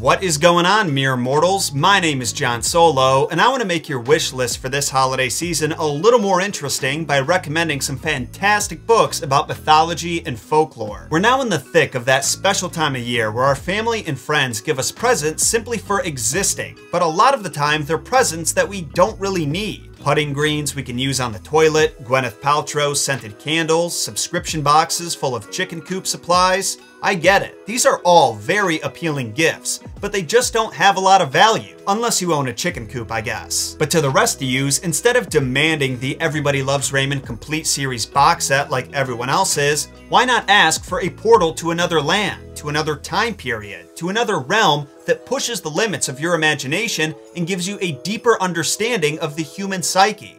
What is going on, mere mortals? My name is John Solo, and I want to make your wish list for this holiday season a little more interesting by recommending some fantastic books about mythology and folklore. We're now in the thick of that special time of year where our family and friends give us presents simply for existing, but a lot of the time they're presents that we don't really need. Putting greens we can use on the toilet, Gwyneth Paltrow scented candles, subscription boxes full of chicken coop supplies. I get it. These are all very appealing gifts, but they just don't have a lot of value. Unless you own a chicken coop, I guess. But to the rest of yous, instead of demanding the Everybody Loves Raymond complete series box set like everyone else is, why not ask for a portal to another land, to another time period, to another realm that pushes the limits of your imagination and gives you a deeper understanding of the human psyche?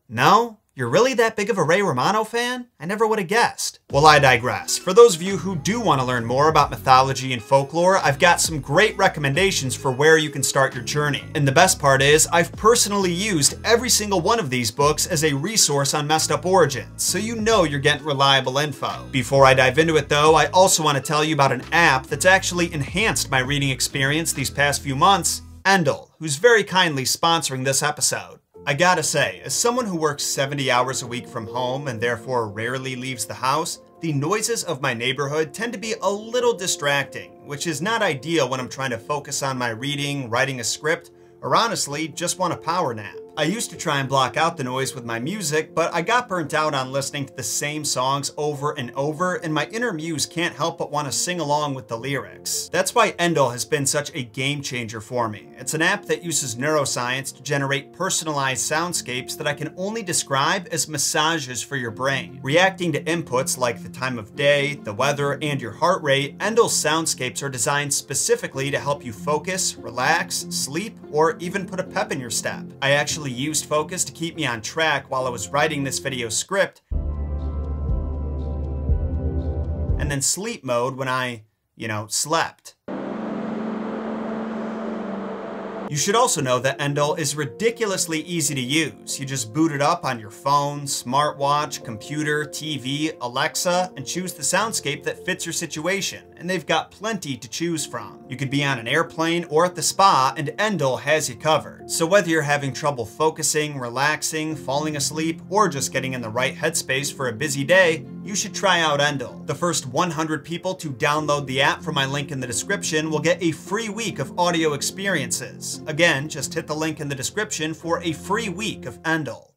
No? You're really that big of a Ray Romano fan? I never would have guessed. Well, I digress. For those of you who do want to learn more about mythology and folklore, I've got some great recommendations for where you can start your journey. And the best part is, I've personally used every single one of these books as a resource on Messed Up Origins, so you know you're getting reliable info. Before I dive into it though, I also want to tell you about an app that's actually enhanced my reading experience these past few months, Endel, who's very kindly sponsoring this episode. I gotta say, as someone who works 70 hours a week from home and therefore rarely leaves the house, the noises of my neighborhood tend to be a little distracting, which is not ideal when I'm trying to focus on my reading, writing a script, or honestly, just want a power nap. I used to try and block out the noise with my music, but I got burnt out on listening to the same songs over and over, and my inner muse can't help but want to sing along with the lyrics. That's why Endel has been such a game changer for me. It's an app that uses neuroscience to generate personalized soundscapes that I can only describe as massages for your brain. Reacting to inputs like the time of day, the weather, and your heart rate, Endel's soundscapes are designed specifically to help you focus, relax, sleep, or even put a pep in your step. I actually used focus to keep me on track while I was writing this video script, and then sleep mode when I, slept. You should also know that Endel is ridiculously easy to use. You just boot it up on your phone, smartwatch, computer, TV, Alexa, and choose the soundscape that fits your situation, and they've got plenty to choose from. You could be on an airplane or at the spa, and Endel has you covered. So whether you're having trouble focusing, relaxing, falling asleep, or just getting in the right headspace for a busy day, you should try out Endel. The first 100 people to download the app from my link in the description will get a free week of audio experiences. Again, just hit the link in the description for a free week of Endel.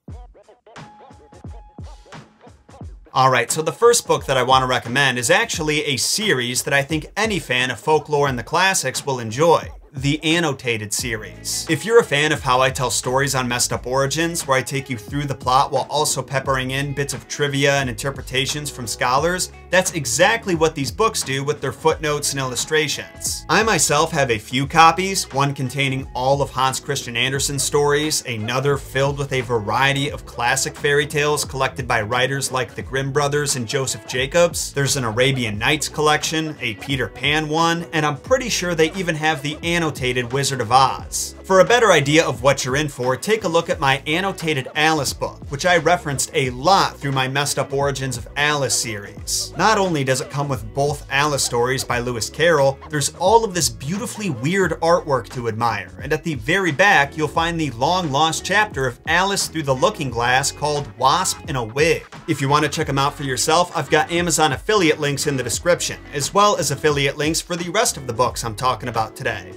Alright, so the first book that I want to recommend is actually a series that I think any fan of folklore and the classics will enjoy. The Annotated series. If you're a fan of how I tell stories on Messed Up Origins, where I take you through the plot while also peppering in bits of trivia and interpretations from scholars, that's exactly what these books do with their footnotes and illustrations. I myself have a few copies, one containing all of Hans Christian Andersen's stories, another filled with a variety of classic fairy tales collected by writers like the Grimm brothers and Joseph Jacobs. There's an Arabian Nights collection, a Peter Pan one, and I'm pretty sure they even have the Annotated Wizard of Oz. For a better idea of what you're in for, take a look at my Annotated Alice book, which I referenced a lot through my Messed Up Origins of Alice series. Not only does it come with both Alice stories by Lewis Carroll, there's all of this beautifully weird artwork to admire, and at the very back you'll find the long-lost chapter of Alice Through the Looking Glass called Wasp in a Wig. If you want to check them out for yourself, I've got Amazon affiliate links in the description, as well as affiliate links for the rest of the books I'm talking about today.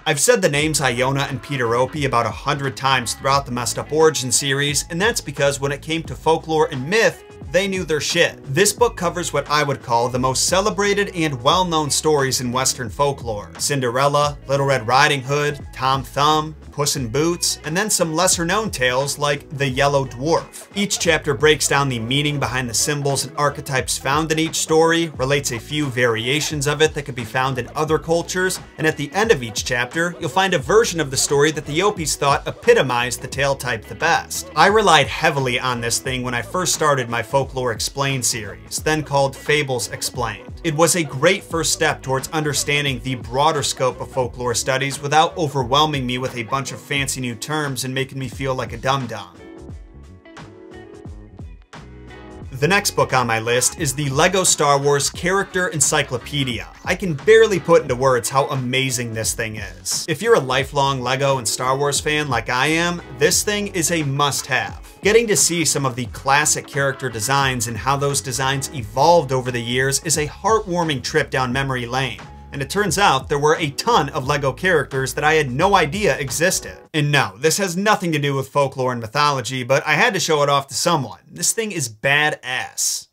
I've said the names Iona and Peter Opie about 100 times throughout the Messed Up Origin series, and that's because when it came to folklore and myth, they knew their shit. This book covers what I would call the most celebrated and well-known stories in Western folklore. Cinderella, Little Red Riding Hood, Tom Thumb, Puss in Boots, and then some lesser-known tales like The Yellow Dwarf. Each chapter breaks down the meaning behind the symbols and archetypes found in each story, relates a few variations of it that could be found in other cultures, and at the end of each chapter, you'll find a version of the story that the Opies thought epitomized the tale type the best. I relied heavily on this thing when I first started my Folklore Explained series, then called Fables Explained. It was a great first step towards understanding the broader scope of folklore studies without overwhelming me with a bunch of fancy new terms and making me feel like a dum-dum. The next book on my list is the LEGO Star Wars Character Encyclopedia. I can barely put into words how amazing this thing is. If you're a lifelong LEGO and Star Wars fan like I am, this thing is a must-have. Getting to see some of the classic character designs and how those designs evolved over the years is a heartwarming trip down memory lane. And it turns out there were a ton of LEGO characters that I had no idea existed. And no, this has nothing to do with folklore and mythology, but I had to show it off to someone. This thing is badass.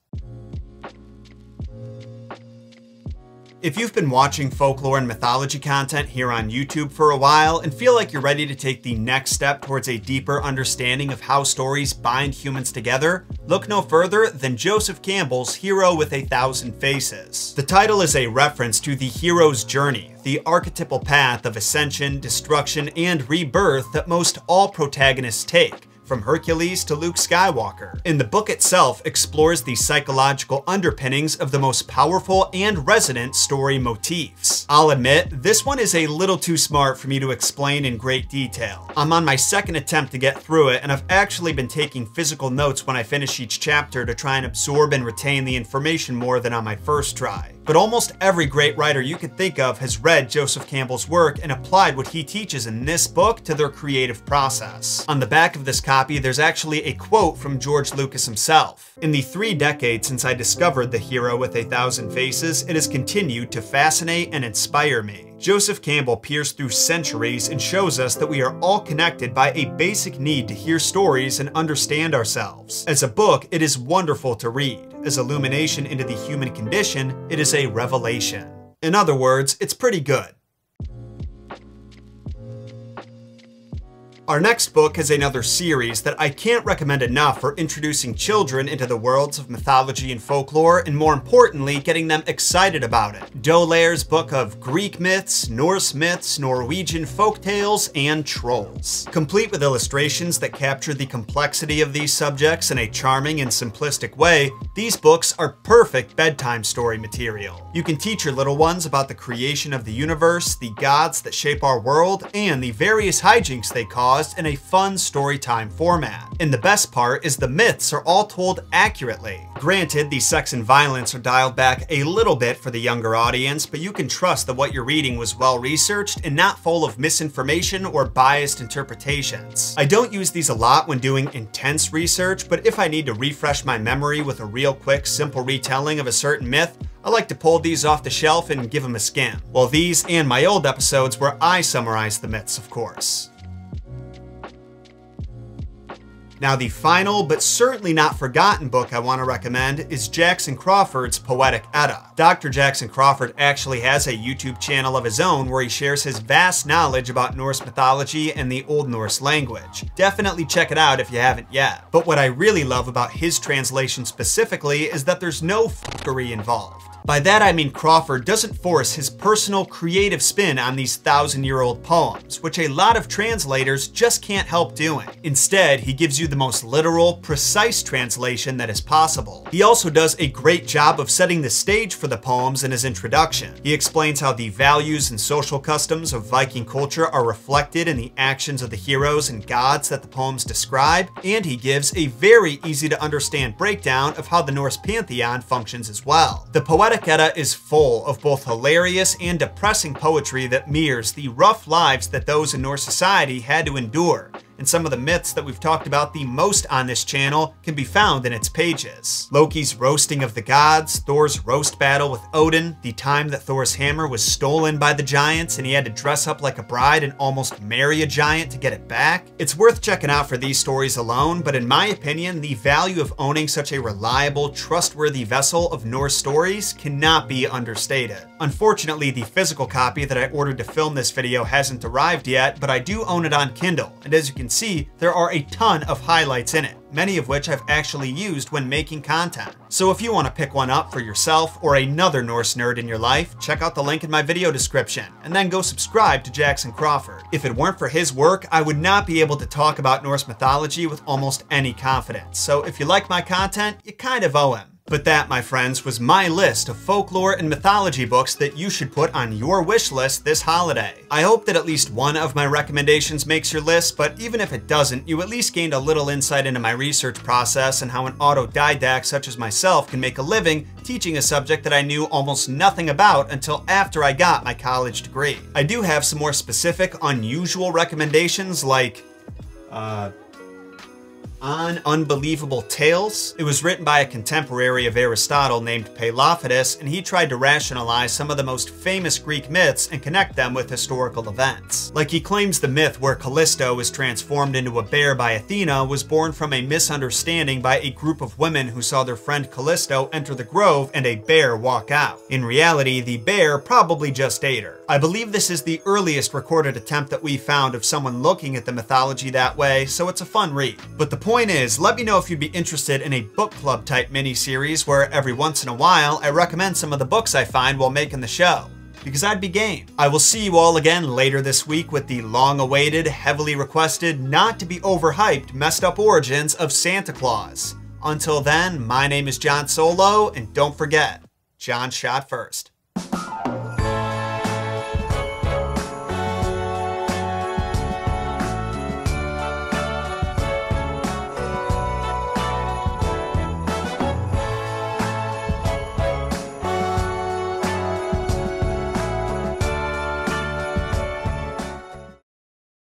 If you've been watching folklore and mythology content here on YouTube for a while and feel like you're ready to take the next step towards a deeper understanding of how stories bind humans together, look no further than Joseph Campbell's Hero with a Thousand Faces. The title is a reference to the hero's journey, the archetypal path of ascension, destruction, and rebirth that most all protagonists take, from Hercules to Luke Skywalker. And the book itself explores the psychological underpinnings of the most powerful and resonant story motifs. I'll admit, this one is a little too smart for me to explain in great detail. I'm on my second attempt to get through it, and I've actually been taking physical notes when I finish each chapter to try and absorb and retain the information more than on my first try. But almost every great writer you could think of has read Joseph Campbell's work and applied what he teaches in this book to their creative process. On the back of this copy, there's actually a quote from George Lucas himself. In the 3 decades since I discovered the Hero with a Thousand Faces, it has continued to fascinate and inspire me. Joseph Campbell peers through centuries and shows us that we are all connected by a basic need to hear stories and understand ourselves. As a book, it is wonderful to read. As illumination into the human condition, it is a revelation. In other words, it's pretty good. Our next book is another series that I can't recommend enough for introducing children into the worlds of mythology and folklore, and more importantly, getting them excited about it. D'Aulaire's book of Greek myths, Norse myths, Norwegian folktales, and trolls. Complete with illustrations that capture the complexity of these subjects in a charming and simplistic way, these books are perfect bedtime story material. You can teach your little ones about the creation of the universe, the gods that shape our world, and the various hijinks they cause in a fun storytime format. And the best part is the myths are all told accurately. Granted, the sex and violence are dialed back a little bit for the younger audience, but you can trust that what you're reading was well researched and not full of misinformation or biased interpretations. I don't use these a lot when doing intense research, but if I need to refresh my memory with a real quick, simple retelling of a certain myth, I like to pull these off the shelf and give them a skim. Well, these and my old episodes where I summarize the myths, of course. Now, the final, but certainly not forgotten book I want to recommend is Jackson Crawford's Poetic Edda. Dr. Jackson Crawford actually has a YouTube channel of his own where he shares his vast knowledge about Norse mythology and the Old Norse language. Definitely check it out if you haven't yet. But what I really love about his translation specifically is that there's no fuckery involved. By that I mean Crawford doesn't force his personal creative spin on these 1,000-year-old poems, which a lot of translators just can't help doing. Instead, he gives you the most literal, precise translation that is possible. He also does a great job of setting the stage for the poems in his introduction. He explains how the values and social customs of Viking culture are reflected in the actions of the heroes and gods that the poems describe, and he gives a very easy to understand breakdown of how the Norse pantheon functions as well. The Poetic Edda is full of both hilarious and depressing poetry that mirrors the rough lives that those in Norse society had to endure, and some of the myths that we've talked about the most on this channel can be found in its pages. Loki's roasting of the gods, Thor's roast battle with Odin, the time that Thor's hammer was stolen by the giants and he had to dress up like a bride and almost marry a giant to get it back. It's worth checking out for these stories alone, but in my opinion, the value of owning such a reliable, trustworthy vessel of Norse stories cannot be understated. Unfortunately, the physical copy that I ordered to film this video hasn't arrived yet, but I do own it on Kindle, and as you can see, there are a ton of highlights in it, many of which I've actually used when making content. So if you want to pick one up for yourself or another Norse nerd in your life, check out the link in my video description, and then go subscribe to Jackson Crawford. If it weren't for his work, I would not be able to talk about Norse mythology with almost any confidence, so if you like my content, you kind of owe him. But that, my friends, was my list of folklore and mythology books that you should put on your wish list this holiday. I hope that at least one of my recommendations makes your list, but even if it doesn't, you at least gained a little insight into my research process and how an autodidact such as myself can make a living teaching a subject that I knew almost nothing about until after I got my college degree. I do have some more specific, unusual recommendations like, On Unbelievable Tales. It was written by a contemporary of Aristotle named Pelophatus, and he tried to rationalize some of the most famous Greek myths and connect them with historical events. Like he claims the myth where Callisto was transformed into a bear by Athena was born from a misunderstanding by a group of women who saw their friend Callisto enter the grove and a bear walk out. In reality, the bear probably just ate her. I believe this is the earliest recorded attempt that we found of someone looking at the mythology that way, so it's a fun read. But the point is, let me know if you'd be interested in a book club type mini-series where every once in a while I recommend some of the books I find while making the show, because I'd be game. I will see you all again later this week with the long-awaited, heavily requested, not to be overhyped, messed up origins of Santa Claus. Until then, my name is John Solo, and don't forget, John shot first.